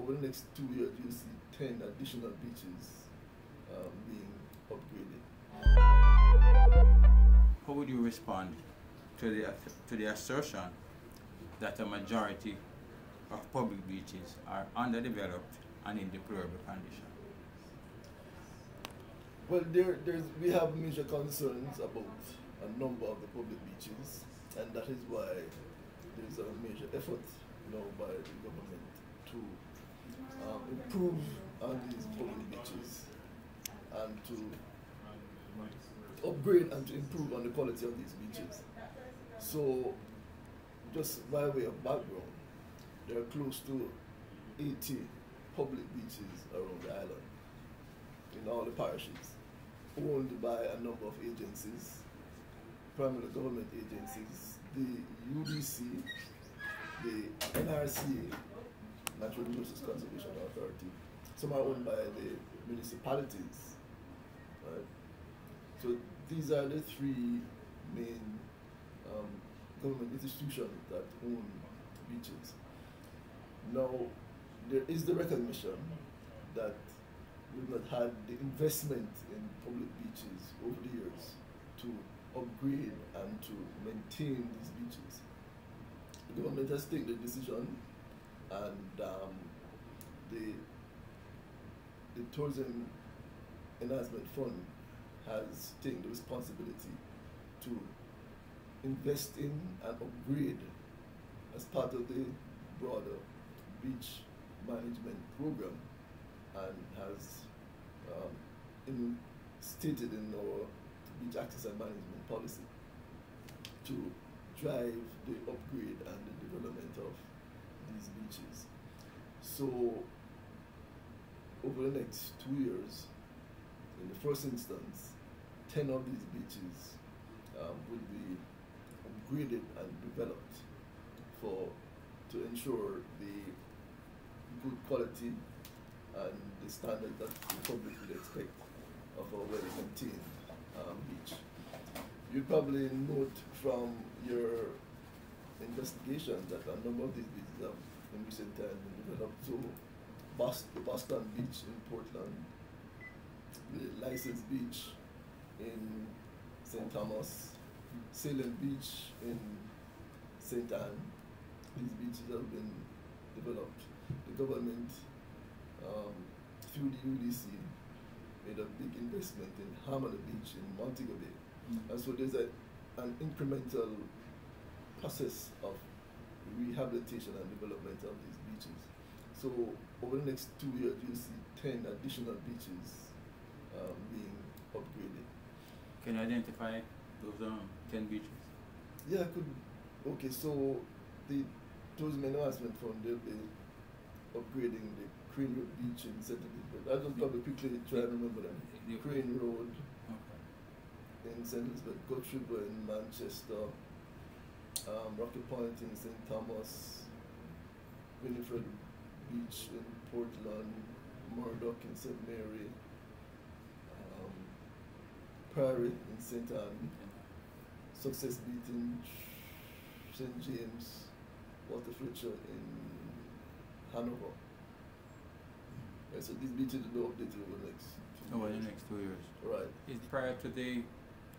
over the next 2 years, you'll see 10 additional beaches being upgraded. How would you respond to the assertion that a majority of public beaches are underdeveloped and in deplorable condition? Well, we have major concerns about a number of the public beaches, and that is why there's a major effort by the government to improve on these public beaches and to upgrade and to improve on the quality of these beaches. So, just by way of background, there are close to 80 public beaches around the island, in all the parishes, owned by a number of agencies, primarily government agencies, the UDC, the NRCA, Natural Resources Conservation Authority. Some are owned by the municipalities, right? So these are the three main government institutions that own beaches. Now, there is the recognition that we've not had the investment in public beaches over the years to upgrade and to maintain these beaches. The government has taken the decision, and the Tourism Enhancement Fund has taken the responsibility to invest in and upgrade as part of the broader beach management program, and has stated in our beach access and management policy to drive the upgrade and the development of these beaches. So over the next 2 years, in the first instance, 10 of these beaches will be upgraded and developed to ensure the good quality and the standard that the public would expect of a well-maintained beach. You probably note from your investigation that a number of these beaches have in recent times been developed. So the Boston Beach in Portland, the License Beach in St. Thomas, Salem Beach in St. Anne. These beaches have been developed. The government, through the UDC, made a big investment in Hamada Beach in Montego Bay. And so there's an incremental process of rehabilitation and development of these beaches. So over the next 2 years, you'll see 10 additional beaches being upgraded. Can you identify those 10 beaches? Yeah, I could. Okay, so the Tourism Enhancement Fund, they'll be upgrading the Crane Road Beach in St. Elizabeth. I'll just probably quickly try to remember them. Crane Road in St. Elizabeth, Guthrie in Manchester, Rocky Point in St. Thomas, Winifred Beach in Portland, Murdoch in St. Mary, Prairie in St. Anne, Success Beach in St. James, Walter Fletcher in Hanover. Yeah, so these beaches will be updated over the next 2 years. Right. It's prior to the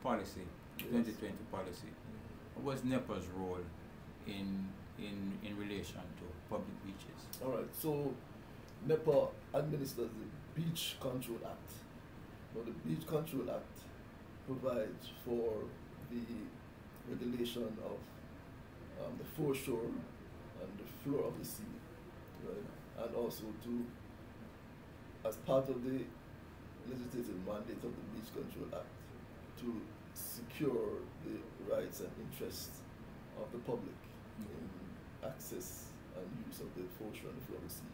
policy, 2020 policy. What was NEPA's role in relation to public beaches? All right. So NEPA administers the Beach Control Act. Now, the Beach Control Act provides for the regulation of the foreshore and the floor of the sea, right? And also as part of the legislative mandate of the Beach Control Act, to secure the rights and interests of the public in access and use of the foreshore and the floor of the sea.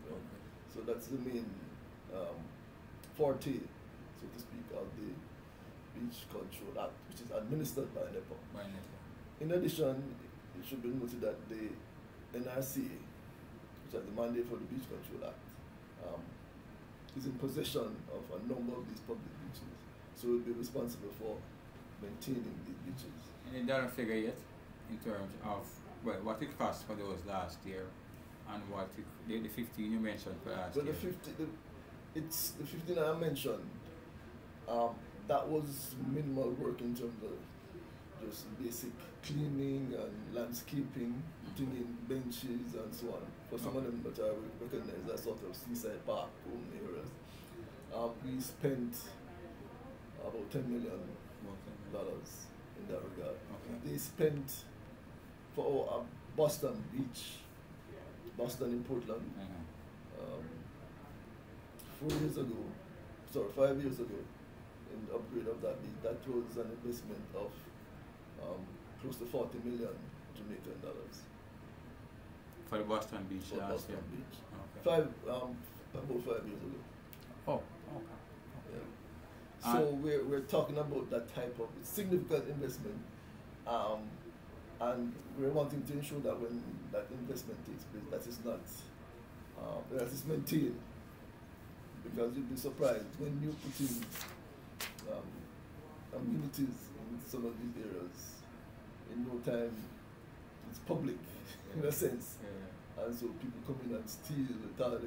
Right? So that's the main forte, so to speak, of the Beach Control Act, which is administered by NEPA. In addition, it should be noted that the NRCA, which has the mandate for the Beach Control Act, is in possession of a number of these public beaches. So it will be responsible for maintaining these beaches. Any dollar figure yet in terms of what it cost for those last year And what the 15 you mentioned for last But year? it's the 15 that I mentioned. That was minimal work in terms of just basic cleaning and landscaping, putting in benches and so on. For some of them that are recognized as sort of seaside park home areas, we spent about $10 million in that regard. Okay. They spent for Boston Beach, Boston in Portland, 5 years ago, in the upgrade of that beach. That was an investment of close to 40 million Jamaican dollars. For the Boston Beach For last Boston year? Beach. Okay. About 5 years ago. Oh, okay. Yeah. So we're talking about that type of significant investment, and we're wanting to ensure that when that investment takes place, that is not that is maintained. Because you'd be surprised when you put in amenities in some of these areas, in no time it's public in a sense. Yeah. And so people come in and steal the toilets.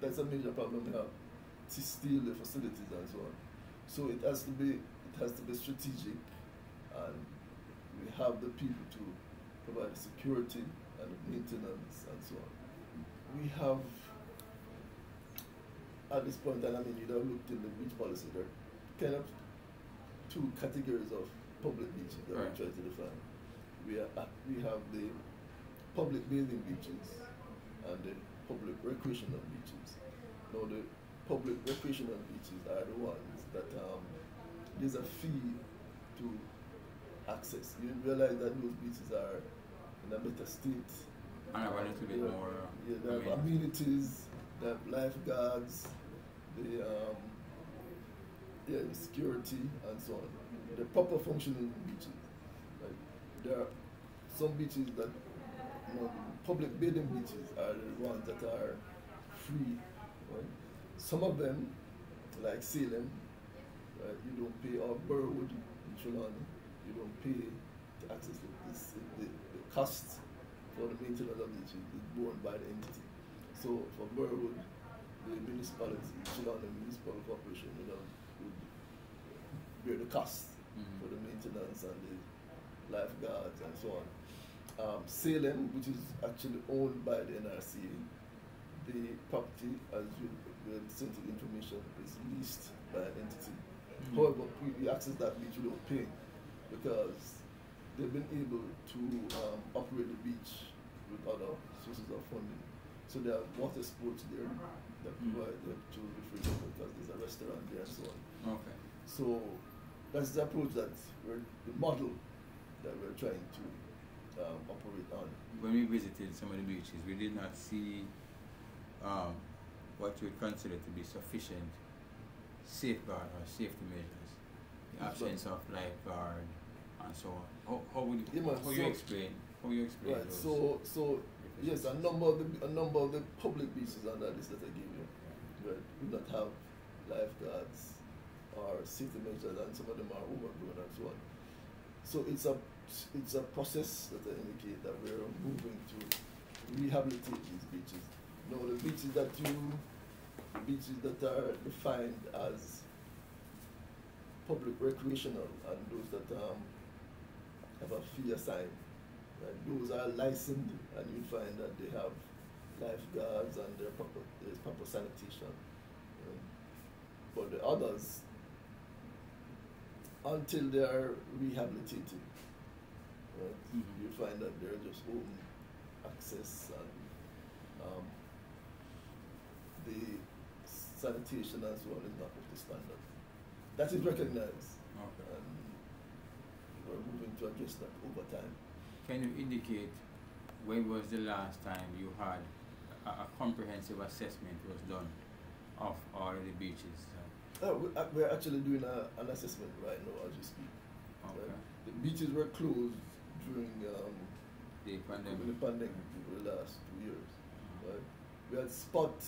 That's a major problem we have, to steal the facilities and so on. So it has to be strategic, and we have the people to provide the security and the maintenance and so on. We have, at this point, and I mean, you have looked in the beach policy, there are kind of two categories of public beaches that we try to define. We have the public bathing beaches and the public recreational beaches. Now, the public recreational beaches are the ones that there's a fee to access. You realize that those beaches are in a better state. And have a little bit more. They have amenities, they have lifeguards, the security and so on. The proper functioning beaches. Like, there are some beaches that, public bathing beaches are the ones that are free. Right? Some of them, like Salem, right, you don't pay, or Burwood in Trelawney, you don't pay to access the cost for the maintenance of the beach is borne by the entity. So for Burwood, the municipality, Trelawney Municipal Corporation, would bear the cost for the maintenance and the lifeguards and so on. Salem, which is actually owned by the NRC, the property, as you will send the information, is leased by an entity. However, we access that beach without paying, because they've been able to operate the beach with other sources of funding. So there are water sports there that provide them to refresh, because there's a restaurant there and so on. Okay. So that's the approach the model that we're trying to operate on. When we visited some of the beaches, we did not see what you would consider to be sufficient safeguard or safety measures. The absence of lifeguard and so on. How you explain right, those? So yes, a number of the public beaches under this that I gave you, right, do not have lifeguards or safety measures, and some of them are overgrown and so on. So it's a process that I indicate that we're moving to rehabilitate these beaches. Now, the beaches that are defined as public recreational and those that have a fee assigned, right, those are licensed, and you find that they have lifeguards and there's proper sanitation. But the others, until they are rehabilitated, right, you find that they're just open access, and the sanitation and so on is not up to standard. That is recognized, and we're moving to address that over time. Can you indicate when was the last time you had a comprehensive assessment was done of all of the beaches? We're actually doing an assessment right now as we speak. Okay. Right? The beaches were closed during the pandemic. The pandemic for the last 2 years. Right? We had spot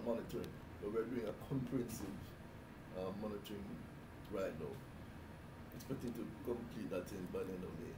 monitoring, but we're doing a comprehensive monitoring right now. Expecting to complete that by the end of May.